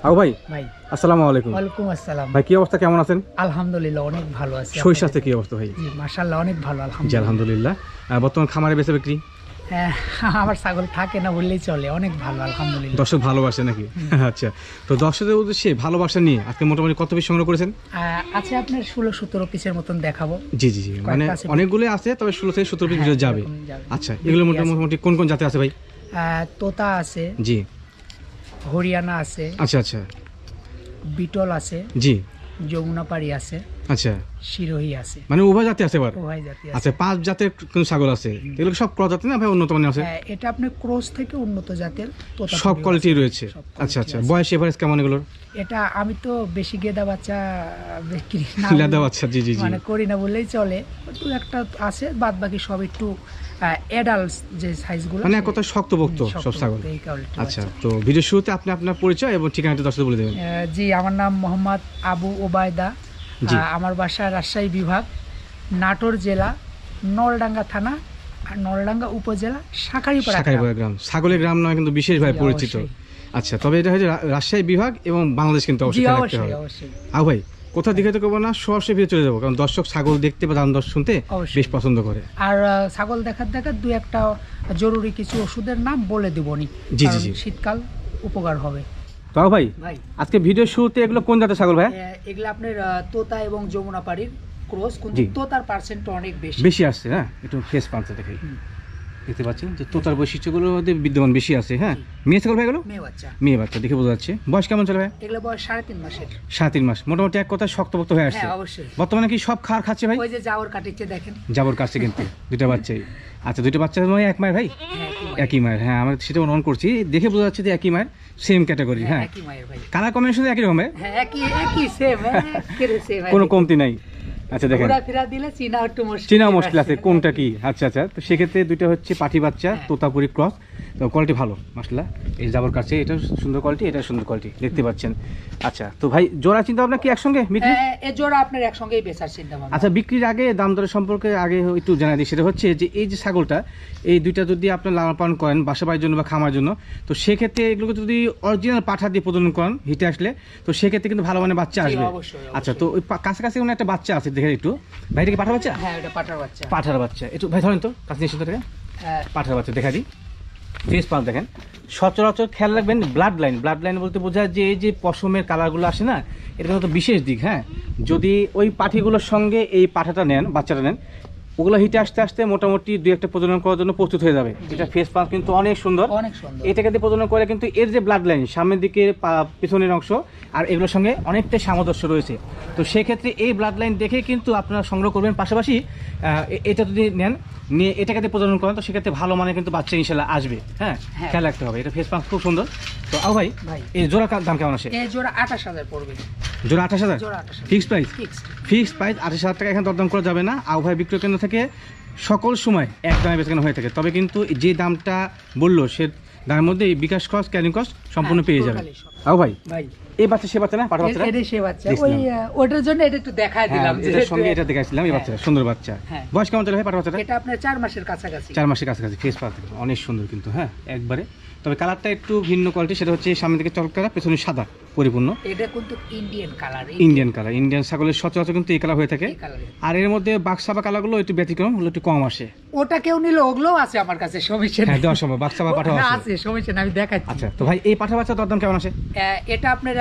আবু ভাই ভাই আসসালামু আলাইকুম। ওয়ালাইকুম আসসালাম। ভাই কি অবস্থা, কেমন আছেন? আলহামদুলিল্লাহ অনেক ভালো আছি। শরীর স্বাস্থ্য কি অবস্থা ভাই? জি মাশাআল্লাহ অনেক ভালো জি আলহামদুলিল্লাহ। আলহামদুলিল্লাহ। বর্তমান খামারে বেচা বিক্রি? হ্যাঁ, আমার ছাগল থাকে না বললেই চলে, অনেক ভালো আলহামদুলিল্লাহ। দর্শক ভালোবাসে নাকি? আচ্ছা, তো দর্শকদের উদ্দেশ্যে ভালোবাসা নিয়ে আজকে মোটামুটি কত পিস সংগ্রহ করেছেন? আছে আপনার 16-17 পিসের মতন দেখাবো। জি জি জি, মানে অনেকগুলো আছে, তবে 16 থেকে 17 পিস ভিতরে যাবে। আচ্ছা, এগুলোর মধ্যে মোটামুটি কোন কোন জাতি আছে ভাই? তোতা আছে, জি হরিয়ানা আছে, আচ্ছা আচ্ছা, বিটল আছে, জি যমুনাপাড়ি আছে, আচ্ছা, শিরোহী আছে, মানে উভয় জাতি আছে এবার? উভয় জাতি আছে। আচ্ছা, 5 জাতের কোন ছাগল আছে? এগুলো সব ক্রস জাতি না ভাই, উন্নত মানের আছে? এটা আপনার ক্রস থেকে উন্নত জাতের তোতা সব কোয়ালিটি রয়েছে। আচ্ছা আচ্ছা, বয়স এভারেজ কেমন এগুলোর? এটা আমি তো বেশি গেদা বাচ্চা বিক্রি না, লেদা বাচ্চা, জি জি জি, মানে করি না বললেই চলে। একটু একটা আছে, বাদ বাকি সব একটু অ্যাডাল্টস যে সাইজগুলো, মানে এক কথা শক্তপোক্ত সব ছাগল। আচ্ছা, তো ভিডিও শুরুতে আপনি আপনার পরিচয় এবং ঠিকানাটা দর্শকদের বলে দেবেন। জি, আমার নাম মোহাম্মদ আবু ওবায়দা। আমার বাসা রাজশাহী বিভাগ, নাটোর জেলা, নলডাঙ্গা থানা আর নলডাঙ্গা উপজেলা, শাঁখারীপাড়া গ্রাম। ছাগলের গ্রাম নয় কিন্তু বিশেষভাবে পরিচিত। আচ্ছা, তবে এটা হচ্ছে রাজশাহী বিভাগ এবং বাংলাদেশ কিন্তু অবশ্যই থাকতে হবে। ভাই কোথা দিকে তো করবো না, সরাসরি ভিতরে চলে যাবো, কারণ দর্শক ছাগল দেখতে বা দাম দর শুনতে বেশ পছন্দ করে। আর ছাগল দেখার দুই একটা জরুরি কিছু ওষুধের নাম বলে দেবনি, জি জি জি, শীতকাল উপকার হবে। তো ভাই আজকে ভিডিও শুরুতে এগুলো কোন জাতের ছাগল ভাই? এগুলো আপনার তোতা এবং যমুনাপাড়ির ক্রস, কিন্তু তোতার পার্সেন্ট অনেক বেশি আসছে। হ্যাঁ, একটু ফেস পাঁচটা দেখাই, দেখতে পাচ্ছেন যে তোতার বৈশিষ্ট্যগুলো বিদ্যমান বেশি আছে। হ্যাঁ, মেয়ে ছাগল ভাই, এগুলো মেয়ে বাচ্চা দেখে বোঝা যাচ্ছে। বয়স কেমন চলে ভাই? এগুলো বয়স 3.5 মাসের। 3.5 মাস, মোটামুটি এক কথা শক্তপোক্ত হয়ে আসছে। বর্তমানে কি সব খাওয়ার খাচ্ছে ভাই? ওই যে জাবর কাটিচ্ছে দেখেন, জাবর কাটছে কিন্তু দুইটা বাচ্চাই। আচ্ছা, দুইটা বাচ্চা এক মায়ের ভাই? একই মায়ের। হ্যাঁ, আমরা সেটা অনুমান করছি, দেখে বোঝা যাচ্ছে যে একই মায়ের, সেম ক্যাটাগরি। হ্যাঁ, একই মায়ের ভাই, কালার কম্বিনেশন একই রকম ভাই, একই সেম, কোনো কমতি নাই। আচ্ছা, দেখেন চিনা মুশকিল আছে কোনটা কি। আচ্ছা আচ্ছা, তো সেক্ষেত্রে দুইটা হচ্ছে পাঠি বাচ্চা, তোতাপুরি ক্রস, তো কোয়ালিটি ভালো মাশাআল্লাহ। এই জাবর কাছে এটা সুন্দর কোয়ালিটি, এটা সুন্দর কোয়ালিটি, দেখতে পাচ্ছেন। আচ্ছা, তো ভাই জোড়া চিন্তা ভাবনা কি একসঙ্গে বিক্রি? এই জোড়া আপনার একসঙ্গেই বেচার চিন্তা ভাবনা। আচ্ছা, বিক্রির আগে দাম দরের সম্পর্কে আগে একটু জানাই দিই। সেটা হচ্ছে যে এই যে ছাগলটা, এই দুইটা যদি আপনার লালন পালন করেন বাসা বাড়ির জন্য বা খামার জন্য, তো সেক্ষেত্রে এগুলোকে যদি অরিজিনাল পাঠা দিয়ে প্রজনন করেন হিটে আসলে, তো সেক্ষেত্রে কিন্তু ভালো মানের বাচ্চা আসবে। আচ্ছা, তো ওই কাছাকাছি কোনো একটা বাচ্চা আছে, দেখেন একটু ভাই, এটা কি পাঠার বাচ্চা? হ্যাঁ, এটা পাঠার বাচ্চা। পাঠার বাচ্চা একটু ভাই ধরেন তো, কাছে নিয়ে এসে পাঠার বাচ্চা দেখা দিই। ফেস পাল দেখেন, সচরাচর খেয়াল রাখবেন ব্লাড লাইন বলতে বোঝায় যে এই যে পশমের কালারগুলো আসে না, এটা কিন্তু বিশেষ দিক। হ্যাঁ, যদি ওই পাঠিগুলোর সঙ্গে এই পাঠাটা নেন, বাচ্চাটা নেন, ওগুলো হিটে আসতে আসতে মোটামুটি 2-1টা প্রজনন করার জন্য প্রস্তুত হয়ে যাবে। এটা ফেস পাল কিন্তু অনেক সুন্দর, এটাকে দিয়ে প্রজনন করে কিন্তু এর যে ব্লাড লাইন সামনের দিকে পিছনের অংশ আর এগুলোর সঙ্গে অনেকটাই সামঞ্জস্য রয়েছে। তো সেক্ষেত্রে এই ব্লাড লাইন দেখে কিন্তু আপনারা সংগ্রহ করবেন। পাশাপাশি এটা যদি নেন, নিয়ে এটাকে দিয়ে প্রজনন করেন, তো সেক্ষেত্রে ভালো মানে কিন্তু বাচ্চা ইনশাল্লাহ আসবে। হ্যাঁ, খেয়াল রাখতে হবে। এটা ফেস পাল খুব সুন্দর। তো ভাই এই জোড়া দাম কেমন আসে? এই জোড়া 28,000 পড়বে। জোড়া 28,000 ফিক্সড প্রাইস? ফিক্সড প্রাইস 28,000 টাকা, এখানে দরদাম করা যাবে না। ভাই বিক্রয় কেন্দ্র থেকে সকল সময় এক দামে বেচাকেনা হয়ে থাকে, তবে কিন্তু যে দামটা বললো সে দামের মধ্যে এই বিকাশ কস্ট, ক্যারিং কস্ট সম্পূর্ণ পেয়ে যাবে। ভাই এই বাচ্চা সে বাচ্চা না, পাঠা বাচ্চা? এটা সে বাচ্চা, ওইটার জন্য এটা একটু দেখাই দিলাম, এটার সঙ্গে এটা দেখাইছিলাম। এই বাচ্চা সুন্দর বাচ্চা। বয়স কেমন চলে ভাই পাঠা বাচ্চাটা? এটা আপনার 4 মাসের কাছাকাছি। 4 মাসের কাছাকাছি। ফেস পাল অনেক সুন্দর কিন্তু। হ্যাঁ, একবারে, তবে কালারটা একটু ভিন্ন কোয়ালিটি। সেটা হচ্ছে সামনে দিকে চকচকা, পেছনে সাদা পরিপূর্ণ। এটা কিন্তু ইন্ডিয়ান কালার, ইন্ডিয়ান ছাগলের সচরাচর কিন্তু এই কালার হয়ে থাকে। আর এর মধ্যে বাক্সাবা কালারগুলো একটু ব্যতিক্রম, ওগুলো একটু কম আসে। ওটা কেউ নিলে ওগুলোও আছে আমার কাছে, সমস্যা নেই। হ্যাঁ, দেওয়ার সময় বাক্সাবা পাঠা আছে, সমস্যা নেই, আমি দেখাচ্ছি। আচ্ছা, তো ভাই এই পাঠা বাচ্চা দরদাম কেমন আসে? এটা আপনার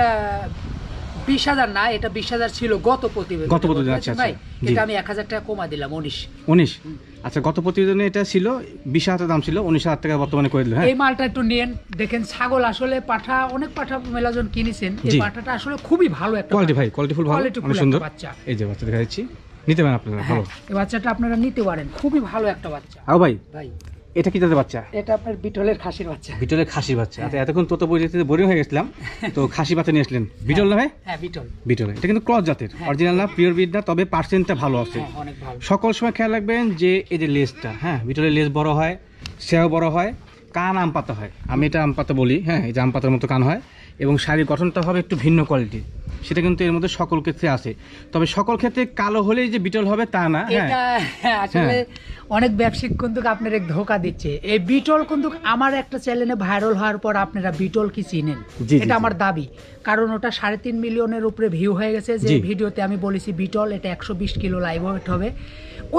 20,000 না, এটা 20,000 ছিল গত প্রতিবেদন। আচ্ছা ভাই, এটা আমি 1,000 টাকা কমা দিলাম, 19। আচ্ছা, গত প্রতিবেদনে এটা ছিল 20,000 দাম ছিল, 19,000 টাকা বর্তমানে করে দিল। হ্যাঁ, এই মালটা একটু নিয়েন, দেখেন ছাগল আসলে পাঠা, অনেক পাঠা মেলাজন কিনেছেন, এই পাঠাটা আসলে খুবই ভালো একটা কোয়ালিটি ভাই, কোয়ালিটিফুল ভালো, অনেক সুন্দর বাচ্চা। এই যে বাচ্চা দেখা যাচ্ছে, নিতে পারেন আপনারা। ভালো, এই বাচ্চাটা আপনারা নিতে পারেন, খুবই ভালো একটা বাচ্চা। ভাই এটা কি জাতের বাচ্চা? এটা আপনার বিটলের খাসির বাচ্চা। বিটলের খাসির বাচ্চা। আচ্ছা, এতক্ষণ তো পরিচিতিতে বোরিং হয়ে গেছিলাম, তো খাসি বাচ্চা নিয়ে আসলেন। বিটল না ভাই? হ্যাঁ, বিটল। এটা কিন্তু ক্রস জাতের, অরিজিনাল না, পিওর ব্রিড না, তবে পার্সেন্টটা ভালো আছে। অনেক ভালো। সকল সময় খেয়াল রাখবেন যে এই যে লেজটা, হ্যাঁ, বিটলের লেজ বড় হয়, সেও বড় হয়, কান আম পাতা হয়। আমি এটা আম পাতা বলি। হ্যাঁ, এই যে আম পাতার মতো কান হয়, এবং শারীরিক গঠনটা হবে একটু ভিন্ন কোয়ালিটি। সেটা কিন্তু এর মধ্যে সকল ক্ষেত্রে আছে। তবে সকল ক্ষেত্রে কালো হলেই যে বিটল হবে তা না। এটা আসলে অনেক ব্যবসায়িক কিন্তু আপনার এক ধোকা দিচ্ছে। এই বিটল কিন্তু আমার একটা চ্যানেলে ভাইরাল হওয়ার পর আপনারা বিটল কি চিনেন, এটা আমার দাবি, কারণ ওটা 3.5 মিলিয়নের উপরে ভিউ হয়ে গেছে। যে ভিডিওতে আমি বলেছি বিটল এটা 120 কিলো লাইভ ওয়েট হবে,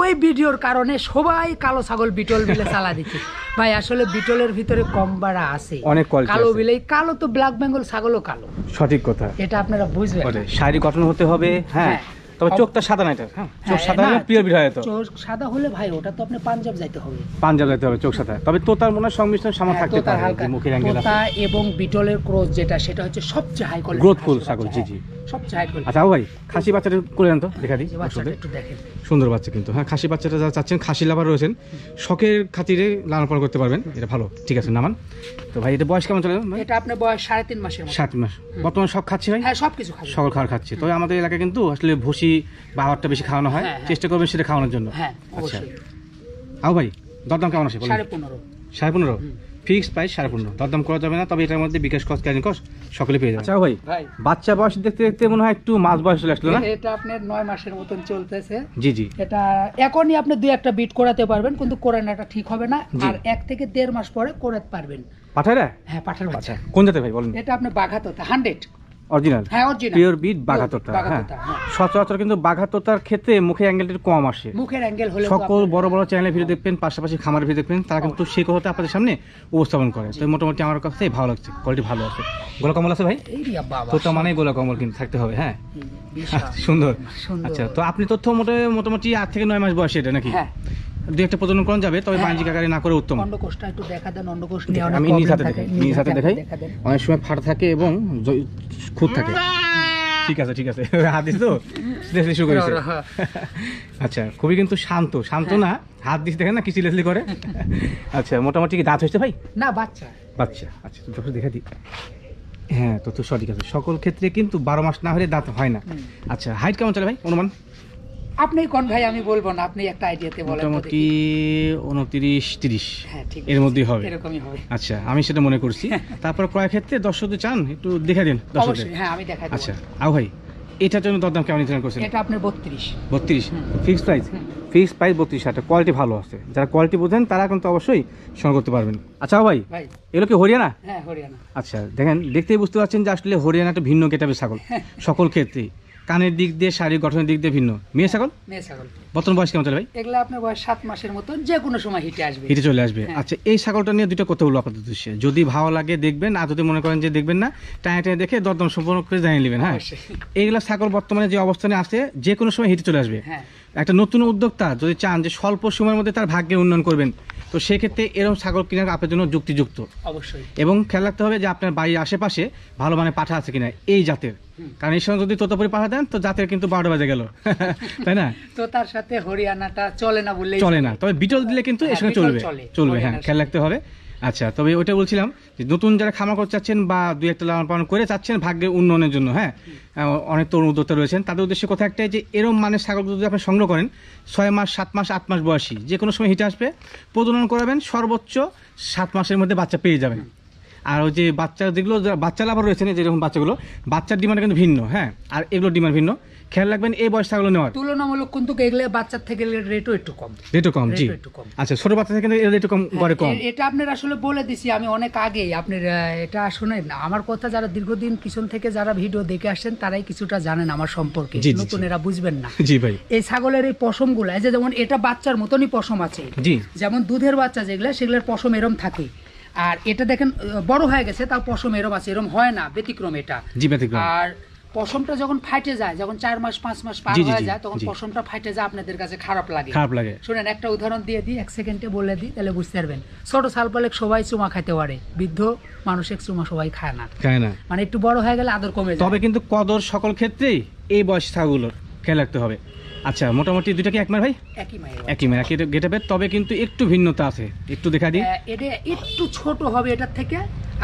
ওই ভিডিওর কারণে সবাই কালো ছাগল বিটল বিলে চালা দিচ্ছে। ভাই আসলে বিটলের ভিতরে কম বাড়া আছে, অনেক কালো বিলেই কালো, তো ব্ল্যাক বেঙ্গল ছাগলও কালো। সঠিক কথা, এটা আপনারা বুঝবেন। শারীরিক গঠন হতে হবে, হ্যাঁ, তবে চোখটা সাদা না, এটা চোখ সাদা হলে পিওর বিট হয়। তো চোখ সাদা হলে ভাই ওটা তো আপনি পাঞ্জাব যাইতে হবে, পাঞ্জাব যাইতে হবে চোখ সাদা। তবে তোতার মনে সংমিশ্রণ সামনে থাকতে পারে, মুখের অ্যাঙ্গেল আছে। তোতা এবং বিটলের ক্রস যেটা, সেটা হচ্ছে সবচেয়ে হাই কোয়ালিটি গ্রোথফুল ছাগল। জি জি, সবচেয়ে হাই কোয়ালিটি। আচ্ছা ভাই, খাসি বাচ্চাটা করে দেন তো, দেখা দিই। একটু দেখেন, সুন্দর বাচ্চা কিন্তু। হ্যাঁ, খাসি বাচ্চাটা যারা চাচ্ছেন, খাসি লাভার রয়েছেন, শখের খাতিরে লালন পালন করতে পারবেন, এটা ভালো। ঠিক আছে, নামান। তো ভাই এটা বয়স কেমন চলে? এটা আপনার বয়স 3.5 মাসের মতো। 7 মাস। বর্তমানে সব খাচ্ছে ভাই? হ্যাঁ, সবকিছু খাচ্ছে, সকল খাবার খাচ্ছে। তবে আমাদের এলাকায় কিন্তু আসলে ভুসি বা আবারটা বেশি খাওয়ানো হয়, চেষ্টা করবেন সেটা খাওয়ানোর জন্য। হ্যাঁ, আচ্ছা আও ভাই, দরদাম কেমন আছে? 15.5। 15.5 ফিক্সড প্রাইস, 15.5, দরদাম করা যাবে না। তবে এটার মধ্যে বিকাশ কস্ট, ক্যারিং কস্ট সকলে পেয়ে যাবে। আচ্ছা ভাই, বাচ্চা বয়স দেখতে দেখতে মনে হয় একটু মাস বয়স চলে আসলো না? এটা আপনার 9 মাসের মতন চলতেছে। জি জি, এটা এখনই আপনি 2-1টা বিট করাতে পারবেন, কিন্তু কোরানাটা ঠিক হবে না। আর 1 থেকে 1.5 মাস পরে করাতে পারবেন। পাঠারা? হ্যাঁ, পাঠার বাচ্চা। কোন জাতের ভাই বলেন? এটা আপনি বাঘাতোতা 100 অরিজিনাল। হ্যাঁ, অরিজিনাল পিওর বিট বাঘাতোতা। হ্যাঁ, সচরাচর কিন্তু বাঘাতোতার ক্ষেত্রে মুখের অ্যাঙ্গেলটা কম আসে। মুখের অ্যাঙ্গেল হলে সকল বড় বড় চ্যানেলে ভিডিও দেখবেন, পাশাপাশি খামারের ভিডিও দেখবেন, তারা কিন্তু সেই কথাটা আপনাদের সামনে উপস্থাপন করে। তো মোটামুটি আমার কাছে ভালো লাগছে, কোয়ালিটি ভালো আছে। গোলা কমল আছে ভাই? তোতা মানে গোলা কমল কিন্তু থাকতে হবে। হ্যাঁ, সুন্দর। আচ্ছা, তো আপনি তথ্য মোটামুটি 8 থেকে 9 মাস বয়সে এটা নাকি? হ্যাঁ, 2-1টা প্রজনন করা যাবে, তবে বাণিজ্যিক আকারে না করে উত্তম। অন্ডকোষটা একটু দেখা দেন, অন্ডকোষ নিয়ে অনেক আমি নিজ হাতে দেখাই। অনেক সময় ফাটা থাকে এবং খুঁত থাকে। ঠিক আছে ঠিক আছে, হাত দিস তো শুরু করেছে। আচ্ছা, খুবই কিন্তু শান্ত না, হাত দিস দেখেন না কি সিরিয়াসলি করে। আচ্ছা, মোটামুটি কি দাঁত হয়েছে ভাই? না, বাচ্চা। আচ্ছা, যখন দেখা দিই। হ্যাঁ, তো সঠিক আছে। সকল ক্ষেত্রে কিন্তু 12 মাস না হলে দাঁত হয় না। আচ্ছা, হাইট কেমন চলে ভাই অনুমান? আপনি কোন ভাই, আমি বলবো না, আপনি একটা আইডিয়াতে বলেন। মোটামুটি 29-30 এর মধ্যেই হবে, এরকমই হবে। আচ্ছা, আমি সেটা মনে করছি। তারপর ক্রয় ক্ষেত্রে দর্শকদের চান একটু দেখা দিন দর্শকদের। হ্যাঁ, আমি দেখাই দেব। আচ্ছা, আও ভাই, এটার জন্য দরদাম কেমন নির্ধারণ করছেন? এটা আপনি 32 ফিক্সড প্রাইস। 32। কোয়ালিটি ভালো আছে, যারা কোয়ালিটি বোঝেন তারা কিন্তু অবশ্যই সংগ্রহ করতে পারবেন। আচ্ছা ভাই, এগুলো কি হরিয়ানা? হ্যাঁ, হরিয়ানা। আচ্ছা, দেখেন দেখতেই বুঝতে পারছেন যে আসলে হরিয়ানা একটা ভিন্ন গেটাপের ছাগল। সকল ক্ষেত্রেই কানের দিক দিয়ে, শারীরিক গঠনের দিক দিয়ে ভিন্ন। মেয়ে ছাগল? বর্তমান বয়স কেমন চলে ভাই? এগুলা আপনার বয়স 7 মাসের মতো, যে কোনো সময় হিটে চলে আসবে। আচ্ছা, এই ছাগলটা নিয়ে দুটো কথা বলবো আপনাদের উদ্দেশ্যে। যদি ভালো লাগে দেখবেন, আর যদি মনে করেন যে দেখবেন না, টাইনে দেখে দরদাম সম্পূর্ণ করে জানিয়ে নেবেন। হ্যাঁ, এইগুলা ছাগল বর্তমানে যে অবস্থানে আছে, যে কোনো সময় হিটে চলে আসবে। একটা নতুন উদ্যোক্তা যদি চান যে স্বল্প সময়ের মধ্যে তার ভাগ্যের উন্নয়ন করবেন, তো সেক্ষেত্রে এরকম ছাগল কেনার আপনার জন্য যুক্তিযুক্ত। অবশ্যই। এবং খেয়াল রাখতে হবে যে আপনার বাড়ির আশেপাশে ভালো মানে পাঠা আছে কিনা এই জাতের, কারণ এই সময় যদি তোতাপুরি পাঠা দেন তো জাতের কিন্তু 12টা বাজে গেল, তাই না? তো তার সাথে হরিয়ানাটা চলে না বললেই চলে না, তবে বিটল দিলে কিন্তু এর সঙ্গে চলবে। হ্যাঁ, খেয়াল রাখতে হবে। আচ্ছা, তবে ওইটা বলছিলাম যে নতুন যারা খামার করতে চাচ্ছেন বা 2-1টা লালন পালন করে চাচ্ছেন ভাগ্যের উন্নয়নের জন্য, হ্যাঁ, অনেক তরুণ উদ্যোক্তা রয়েছেন, তাদের উদ্দেশ্যে কথা একটাই যে এরকম মানের ছাগল যদি আপনি সংগ্রহ করেন 6 মাস, 7 মাস, 8 মাস বয়সী, যে কোনো সময় হিটে আসবে, প্রজনন করাবেন, সর্বোচ্চ 7 মাসের মধ্যে বাচ্চা পেয়ে যাবেন। আর ওই যে বাচ্চা যেগুলো বাচ্চা লাভার রয়েছেন, যেরকম বাচ্চাগুলো, বাচ্চার ডিমান্ড কিন্তু ভিন্ন। হ্যাঁ, আর এগুলোর ডিমান্ড ভিন্ন। খেয়াল রাখবেন এই বয়স ছাগল নেওয়ার তুলনামূলক কিন্তু এগুলো বাচ্চার থেকে রেটও একটু কম। জি, আচ্ছা, ছোট বাচ্চা থেকে রেটও কম করে কম। এটা আপনার আসলে বলে দিছি আমি অনেক আগেই। আপনার এটা শুনেন না আমার কথা, যারা দীর্ঘদিন পিছন থেকে যারা ভিডিও দেখে আসছেন তারাই কিছুটা জানেন আমার সম্পর্কে, নতুনেরা বুঝবেন না। জি ভাই, এই ছাগলের এই পশমগুলো, এই যে যেমন এটা বাচ্চার মতনই পশম আছে, যেমন দুধের বাচ্চা যেগুলো, সেগুলোর পশম এরম থাকে। আর এটা দেখেন বড় হয়ে গেছে, তাও পশম এরম আছে, এরম হয় না, ব্যতিক্রম এটা। আর পশমটা যখন ফাটে যায়, যখন 4 মাস 5 মাস পার হয়ে যায়, তখন পশমটা ফাটে যায়, আপনাদের কাছে খারাপ লাগে। শুনেন, একটা উদাহরণ দিয়ে দিই, 1 সেকেন্ডে বলে দিই, তাহলে বুঝতে পারবেন। ছোট সালপালেক সবাই চুমা খাইতে পারে, বৃদ্ধ মানুষের চুমা সবাই খায় না, মানে একটু বড় হয়ে গেলে আদর কমে যায়। তবে কিন্তু কদর সকল ক্ষেত্রেই এই বয়স ছাগলগুলোর খেয়াল রাখতে হবে। আচ্ছা, মোটামুটি দুইটা কি এক মায়ের ভাই? একই মায়ের, একই গেটাপের, তবে কিন্তু একটু ভিন্নতা আছে, একটু দেখা দিই। এটা একটু ছোট হবে এটার থেকে,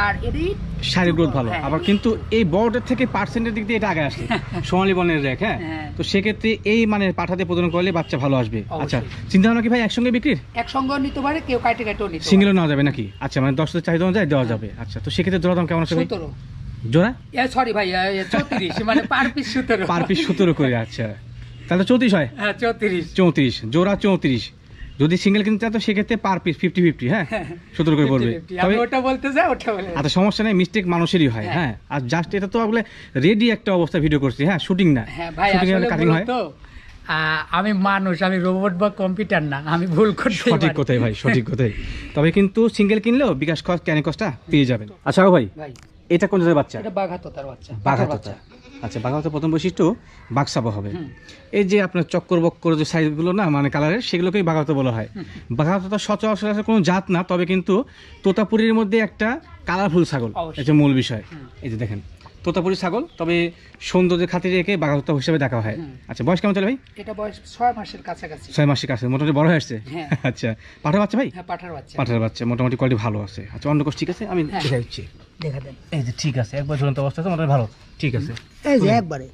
আর এটাই শারীরিক গ্রোথ ভালো। আবার কিন্তু এই বড়টার থেকে পার্সেন্টের দিক দিয়ে এটা আগে আসে, সোনালী বনের রেখ। হ্যাঁ, তো সেক্ষেত্রে এই মানে পাঠাতে প্রদান করলে বাচ্চা ভালো আসবে। আচ্ছা, চিন্তা ভাবনা কি ভাই একসঙ্গে বিক্রির? একসঙ্গে নিতে পারে, কেউ কাটেও নিতে পারে, সিঙ্গেলও নেওয়া যাবে নাকি? আচ্ছা, মানে 10 চাহিদা অনুযায়ী দেওয়া যাবে। আচ্ছা, তো সেক্ষেত্রে দরদাম কেমন আছে ভাই? জোড়া সরি ভাই 34 মানে পার পিস 17, পার পিস 17 করে। আচ্ছা তাহলে 34 হয়। হ্যাঁ 34 জোড়া 34। যদি সিঙ্গেল কিনতে চান তো সেক্ষেত্রে পার পিস 50-50, হ্যাঁ 17 করে পড়বে। তবে ওটা বলতে যাই ওটা বলে আচ্ছা সমস্যা নেই, মিস্টেক মানুষেরই হয়। হ্যাঁ আর জাস্ট এটা তো আসলে রেডি একটা অবস্থা ভিডিও করছি, হ্যাঁ শুটিং না। হ্যাঁ ভাই আসলে কাটিং হয় তো, আমি মানুষ, আমি রোবট বা কম্পিউটার না, আমি ভুল করতে পারি। সঠিক কথাই ভাই, সঠিক কথাই। তবে কিন্তু সিঙ্গেল কিনলেও বিকাশ খরচ ক্যারিং কস্টটা পেয়ে যাবেন। আচ্ছা ভাই এটা কোন জাতের বাচ্চা? এটা বাঘাতোতার বাচ্চা। বাঘাতোতা। আচ্ছা বাঘাতোতার প্রথম বৈশিষ্ট্য বাঘসাবা হবে। এই যে আপনার চক্কর বক্কর যে সাইজগুলো না মানে কালারের, সেগুলোকেই বাঘাতোতা বলা হয়। বাঘাতোতা সচরাচর কোনো জাত না, তবে কিন্তু তোতাপুরীর মধ্যে একটা কালারফুল ছাগল, এটা মূল বিষয়। এই যে দেখেন তোতাপুরি ছাগল, তবে সৌন্দর্যের খাতিরে একে বাঘাতোতা হিসেবে দেখা হয়। আচ্ছা বয়স কেমন চলে ভাই? এটা বয়স 6 মাসের কাছাকাছি। 6 মাসের কাছে, মোটামুটি বড় হয়ে আসছে। আচ্ছা পাঠার বাচ্চা ভাই? হ্যাঁ পাঠার বাচ্চা। পাঠার বাচ্চা মোটামুটি কোয়ালিটি ভালো আছে। আচ্ছা অন্য কোষ ঠিক আছে, আমি দেখা দিচ্ছি। দেখা দেন। এই যে ঠিক আছে, একবার ঝুলন্ত অবস্থা আছে, মোটামুটি ভালো ঠিক আছে। এই যে একবারে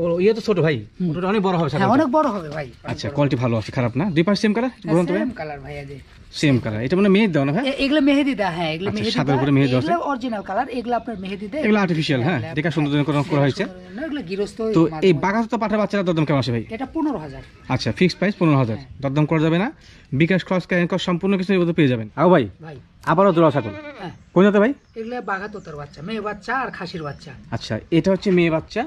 ও ইয়ে তো ছোট ভাই, ওটা অনেক বড় হবে। হ্যাঁ অনেক বড় হবে ভাই। আচ্ছা কোয়ালিটি ভালো আছে, খারাপ না। দুই পাশ সেম কালার, বলুন তো ভাই। সেম কালার ভাই, এই যে সেম কালার। এটা মানে মেহেদি দাও না ভাই? এগুলো মেহেদি দা। হ্যাঁ এগুলো মেহেদি, সাদার উপরে মেহেদি আছে। এগুলো অরিজিনাল কালার, এগুলো আপনার মেহেদি দেয়, এগুলো আর্টিফিশিয়াল। হ্যাঁ দেখা সুন্দর করা হয়েছে। এগুলো গৃহস্থ। তো এই বাঘাতোতা পাঠার বাচ্চারা দরদাম কেমন আসে ভাই? এটা 15,000। আচ্ছা ফিক্সড প্রাইস 15,000, দরদাম করা যাবে না। বিকাশ খরচ ক্যারিং কস্ট সম্পূর্ণ কিছু এর মধ্যে পেয়ে যাবেন। আও ভাই আবারও জোড়া ছাগল। হ্যাঁ কোন জাতের ভাই? এগুলো বাঘাতোতার বাচ্চা, মেয়ে বাচ্চা আর খাসির বাচ্চা। আচ্ছা এটা হচ্ছে মেয়ে বাচ্চা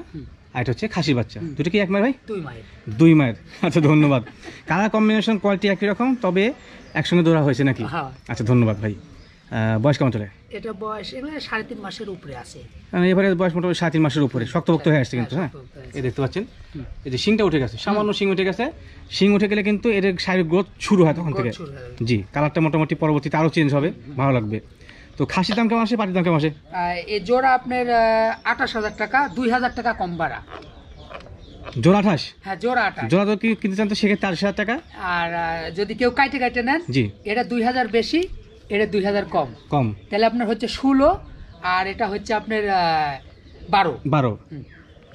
আর এটা হচ্ছে খাসির বাচ্চা, দুটো কি এক মায়ের ভাই? 2 মায়ের। 2 মায়ের। আচ্ছা ধন্যবাদ। কালার কম্বিনেশন কোয়ালিটি একই রকম, তবে একসঙ্গে ধরা হয়েছে নাকি? হ্যাঁ। আচ্ছা ধন্যবাদ ভাই। বয়স কেমন চলে? এটা বয়স এগুলো 3.5 মাসের উপরে আছে। এবারে বয়স মোটামুটি 3.5 মাসের উপরে, শক্তপোক্ত হয়ে আসছে কিন্তু। হ্যাঁ এই দেখতে পাচ্ছেন এই যে শিংটা উঠে গেছে, সামান্য শিং উঠে গেছে। শিং উঠে গেলে কিন্তু এর শারীরিক গ্রোথ শুরু হয় তখন থেকে। জি কালারটা মোটামুটি পরবর্তীতে আরও চেঞ্জ হবে, ভালো লাগবে। তো খাসির দাম কেমন আসে, পাটির দাম কেমন আসে? এই জোড়া আপনার 28,000 টাকা, 2,000 টাকা কম বাড়া। জোড়া 28? হ্যাঁ জোড়া 28। জোড়া তো কি কিনতে চান তো সেক্ষেত্রে 28,000 টাকা। আর যদি কেউ কাইটে নেন, জি এটা 2,000 বেশি, এটা 2,000 কম। তাহলে আপনার হচ্ছে 16, আর এটা হচ্ছে আপনার 12।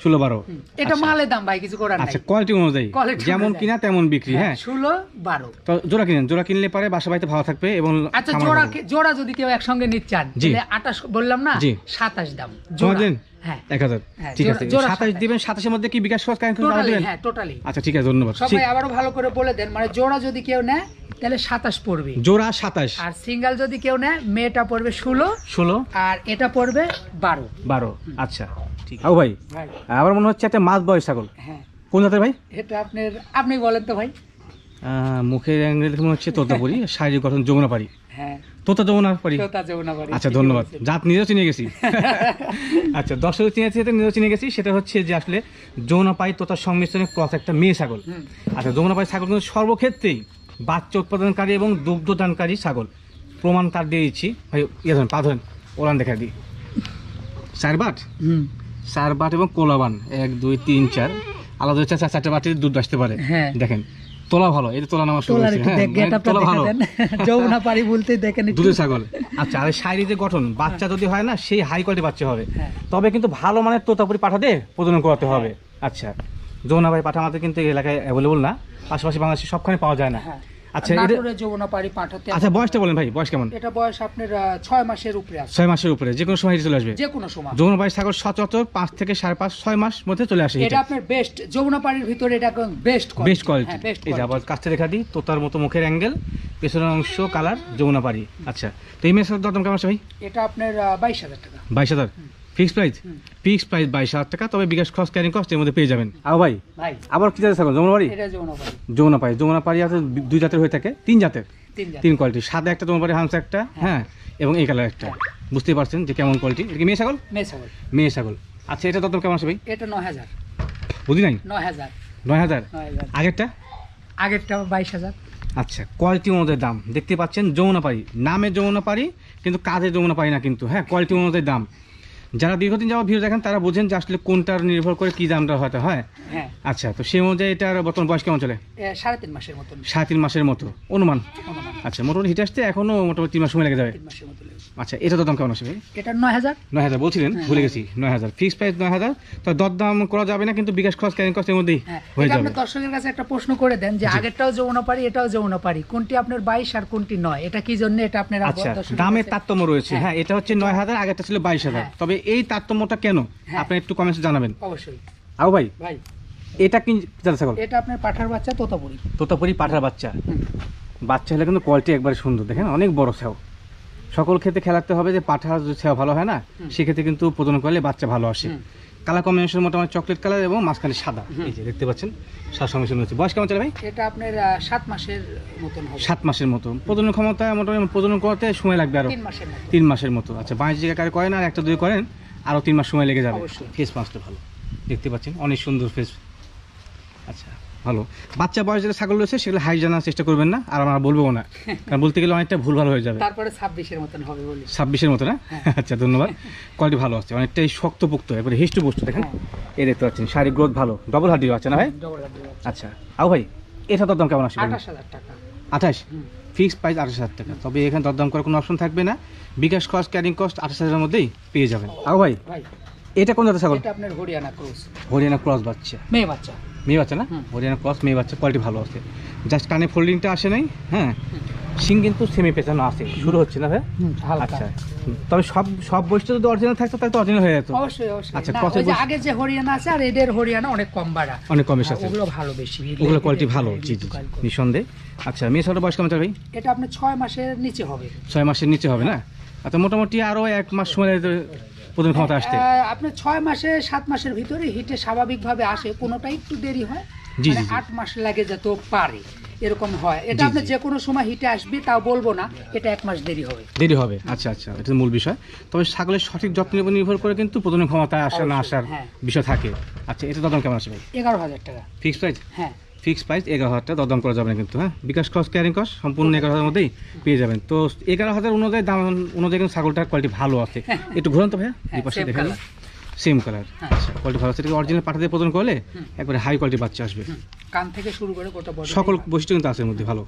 16-12 এটা মালের দাম ভাই, কিছু করার নাই। আচ্ছা কোয়ালিটি অনুযায়ী যেমন কিনা তেমন বিক্রি। হ্যাঁ 16-12। তো জোড়া কিনেন, জোড়া কিনলে পারে বাসা বাড়িতে ভালো থাকবে। এবং আচ্ছা জোড়া যদি কেউ একসঙ্গে নিতে চান তাহলে 28 বললাম না, 27 দাম জোড়া। হ্যাঁ 1000 ঠিক আছে। 27 দিবেন, 27 এর মধ্যে কি বিকাশ খরচ কারেন্ট করে দিবেন? হ্যাঁ টোটালি। আচ্ছা ঠিক আছে ধন্যবাদ। সবাই আবারো ভালো করে বলে দেন, মানে জোড়া যদি কেউ নেয় তাহলে 27 পড়বে, জোড়া 27। আর সিঙ্গেল যদি কেউ নেয় মেয়েটা পড়বে 16 আর এটা পড়বে 12। আচ্ছা ঠিক। আও ভাই আবার মনে হচ্ছে একটা মাছ বয়স ছাগল। হ্যাঁ কোন জাতের ভাই? এটা আপনি বলেন তো ভাই। মুখের অ্যাঙ্গেল মনে হচ্ছে তোতাপুরি, শারীরিক গঠন যমুনাপাড়ি। হ্যাঁ তোতা যমুনাপাড়ি। আচ্ছা ধন্যবাদ, জাত নিজেও চিনে গেছি। আচ্ছা দর্শক নিজেও চিনে গেছি। সেটা হচ্ছে যে আসলে যমুনাপাড়ি তোতার সংমিশ্রণে ক্রস একটা মেয়ে ছাগল। আচ্ছা যমুনাপাড়ি ছাগল কিন্তু সর্বক্ষেত্রেই বাচ্চা উৎপাদনকারী এবং দুগ্ধদানকারী ছাগল, প্রমাণ তার দিয়ে দিচ্ছি ভাই। ইয়ে ধরেন পা ধরেন, ওলান দেখা দিই। 4 বাট, 4 বাট এবং কোলাবান 1 2 3 4 আলাদা 4টা বাটির দুধ আসতে পারে। দেখেন তোলা ভালো, এই তোলা নামা শুরু হয়েছে। হ্যাঁ তোলা ভালো, যমুনাপাড়ি বলতে দেখেন দুধের ছাগল। আচ্ছা আর শারীরিক যে গঠন, বাচ্চা যদি হয় না সেই হাই কোয়ালিটি বাচ্চা হবে, তবে কিন্তু ভালো মানের তোতাপুরি পাঠা দিয়ে প্রজনন করাতে হবে। আচ্ছা যমুনাপাড়ি পাঠা আমাদের কিন্তু এলাকায় অ্যাভেলেবল না, পাশাপাশি বাংলাদেশে সবখানে পাওয়া যায় না। আচ্ছা যমুনাপাড়ি পাঠাতে। আচ্ছা বয়সটা বলেন ভাই, বয়স কেমন? এটা বয়স আপনার 6 মাসের উপরে আছে। 6 মাসের উপরে, যে কোনো সময় চলে আসবে, যে কোনো সময়। যমুনাপাড়ি ছাগল সচরাচর 5 থেকে 5.5-6 মাস মধ্যে চলে আসে। এটা আপনার বেস্ট যমুনাপাড়ির ভিতরে, এটা বেস্ট কোয়ালিটি। এই যে আবার কাছতে দেখা দিই, তোতার মতো মুখের অ্যাঙ্গেল, পেছনের অংশ কালার যমুনাপাড়ি। আচ্ছা তো এই মেয়ের দাম কেমন আছে ভাই? এটা আপনার 22,000 টাকা। 22,000 ফিক্সড প্রাইস? ফিক্সড প্রাইস 22,000 টাকা, তবে বিকাশ খরচ ক্যারিং কস্ট এর মধ্যে পেয়ে যাবেন। আও ভাই আবার কি জাতের ছাগল? যমুনাপাড়ি। এটা যমুনাপাড়ি। যমুনাপাড়ি আছে 2 জাতের হয়ে থাকে, 3 জাতের, 3 কোয়ালিটি। সাদা একটা যমুনাপাড়ি, হামসা একটা, হ্যাঁ এবং এই কালার একটা। বুঝতেই পারছেন যে কেমন কোয়ালিটি। এটা কি মেয়ে ছাগল? মেয়ে ছাগল। আচ্ছা এটা দাম কেমন আছে ভাই? এটা 9,000। বুঝি নাই? 9,000। আগেরটা 22,000। আচ্ছা কোয়ালিটি অনুযায়ী দাম দেখতে পাচ্ছেন। যমুনাপাড়ি নামে যমুনাপাড়ি, কিন্তু কাজে যমুনাপাড়ি না কিন্তু। হ্যাঁ কোয়ালিটি অনুযায়ী দাম। যারা দীর্ঘদিন যাওয়া ভিডিও দেখেন তারা বুঝেন যে আসলে কোনটার নির্ভর করে কি দামটা হয়তো হয়। আচ্ছা তো সেই অনুযায়ী এটার বর্তমান বয়স কেমন চলে? 3.5 মাসের মতো। 3.5 মাসের মতো অনুমান। আচ্ছা মোটামুটি হিট আসতে এখনো মোটামুটি 3 মাস সময় লেগে যাবে। আচ্ছা, এটা দাম কেমন আসবে? এটা 9000। 9000 বলছিলেন, ভুলে গেছি। 9000 ফিক্স প্রাইস 9000। তো দরদাম করা যাবে না, কিন্তু বিকাশ খরচ ক্যারিং কস্টের মধ্যেই হয়ে যাবে। আপনি দর্শকের কাছে একটা প্রশ্ন করে দেন যে আগেরটাও যৌন পারি, এটাও যৌন পারি, কোনটি আপনার 22 আর কোনটি 9, এটা কি জন্য? এটা আপনার আচ্ছা, দামের তারতম্য রয়েছে। হ্যাঁ, এটা হচ্ছে 9000, আগেরটা ছিল 22000। তবে এই তারতম্যটা কেন আপনি একটু কমেন্টে জানাবেন। অবশ্যই। আও ভাই, এটা কি জাতের ছাগল? এটা আপনার পাঠার বাচ্চা, তোতাপুরি। তোতাপুরি পাঠার বাচ্চা। বাচ্চা হলে কিন্তু কোয়ালিটি একবারে সুন্দর, দেখেন অনেক বড় ছাও। সকল ক্ষেত্রে খেলাতে হবে যে পাঠার যে ছাও ভালো হয় না, সেক্ষেত্রে কিন্তু প্রজনন করলে বাচ্চা ভালো আসে। কালার কম্বিনেশন মোটামুটি চকলেট কালার এবং মাঝখানে সাদা, এই যে দেখতে পাচ্ছেন সাদা সংমিশ্রণ হচ্ছে। বয়স কেমন চলে ভাই? এটা আপনার 7 মাসের মতন হবে। 7 মাসের মতো প্রজনন ক্ষমতা, মোটামুটি প্রজনন করতে সময় লাগবে আরো 3 মাসের মতো। আচ্ছা, 22 জায়গায় করেন আর একটা দুই করেন, আরো 3 মাস সময় লেগে যাবে। ফেস মাছটা ভালো দেখতে পাচ্ছেন, অনেক সুন্দর ফেস। আচ্ছা, ভালো। বাচ্চা বয়স যেটা ছাগল রয়েছে সেগুলো হাই জানার চেষ্টা করবেন না, আর আমরা বলবো না, কারণ বলতে গেলে অনেকটা ভুল ভালো হয়ে যাবে। তারপরে 26 এর মতন হবে বলি। 26 এর মতো না? আচ্ছা, ধন্যবাদ। কোয়ালিটি ভালো আছে, অনেকটাই শক্তপোক্ত, এবারে হিষ্টপুষ্ট। দেখেন এই দেখতে পাচ্ছেন, শারীরিক গ্রোথ ভালো, ডবল হার্ডিও আছে না ভাই? আচ্ছা, আও ভাই, এটা দরদাম কেমন আসবে? 28000 টাকা। 28 ফিক্স প্রাইস 28000 টাকা। তবে এখানে দরদাম করার কোনো অপশন থাকবে না, বিকাশ কস্ট ক্যারিং কস্ট 28000 এর মধ্যেই পেয়ে যাবেন। আও ভাই, এটা কোন জাতের ছাগল? এটা আপনার হরিয়ানা ক্রস। হরিয়ানা ক্রস বাচ্চা, মেয়ে বাচ্চা। মেয়ে বাচ্চা না? হরিয়ানা ক্রস মেয়ে বাচ্চা, কোয়ালিটি ভালো আছে। জাস্ট কানে ফোল্ডিংটা আসে নাই। হ্যাঁ, সিং কিন্তু সেমি পেছানো আছে, শুরু হচ্ছে না ভাই? আচ্ছা, তবে সব বৈশিষ্ট্য যদি অরিজিনাল থাকতো তাহলে তো অরিজিনাল হয়ে যেত। অবশ্যই অবশ্যই। আচ্ছা, ওই যে আগে যে হরিয়ানা আছে আর এদের হরিয়ানা অনেক কম বাড়া, অনেক কম এসে আছে, ওগুলো ভালো বেশি, ওগুলো কোয়ালিটি ভালো। জি জি, নিঃসন্দেহে। আচ্ছা, মেয়ে ছোট বয়স কেমন ভাই? এটা আপনার 6 মাসের নিচে হবে। 6 মাসের নিচে হবে না? আচ্ছা, মোটামুটি আরো 1 মাস সময় প্রথম ক্ষমতা আসতে। আপনার 6 মাসে 7 মাসের ভিতরে হিটে স্বাভাবিকভাবে আসে, কোনোটা একটু দেরি হয়, মানে 8 মাস লাগে যেত পারে, এরকম হয়। এটা আপনি যে কোনো সময় হিটে আসবে তাও বলবো না, এটা 1 মাস দেরি হবে। আচ্ছা আচ্ছা, এটা মূল বিষয়। তবে ছাগলের সঠিক যত্নের উপর নির্ভর করে কিন্তু প্রজনন ক্ষমতা আসা না আসার বিষয় থাকে। আচ্ছা, এটা দরদাম কেমন আসবে ভাই? 11000 টাকা ফিক্স প্রাইস? হ্যাঁ, ফিক্স প্রাইস 11000 টাকা, দরদাম করা যাবে না কিন্তু। হ্যাঁ, বিকাশ কস্ট ক্যারিং কস্ট সম্পূর্ণ 11000 মধ্যেই পেয়ে যাবেন। তো 11000 অনুযায়ী দাম অনুযায়ী কিন্তু ছাগলটার কোয়ালিটি ভালো আছে। একটু ঘুরান তো ভাইয়া, এই পাশে দেখেন, সেম কালার। আচ্ছা, কোয়ালিটি ভালো আছে। এটা অরিজিনাল পাঠা দিয়ে প্রজনন করলে একবারে হাই কোয়ালিটি বাচ্চা আসবে। কান থেকে শুরু করে গোটা বডি সকল বৈশিষ্ট্য কিন্তু আছে এর মধ্যে ভালো।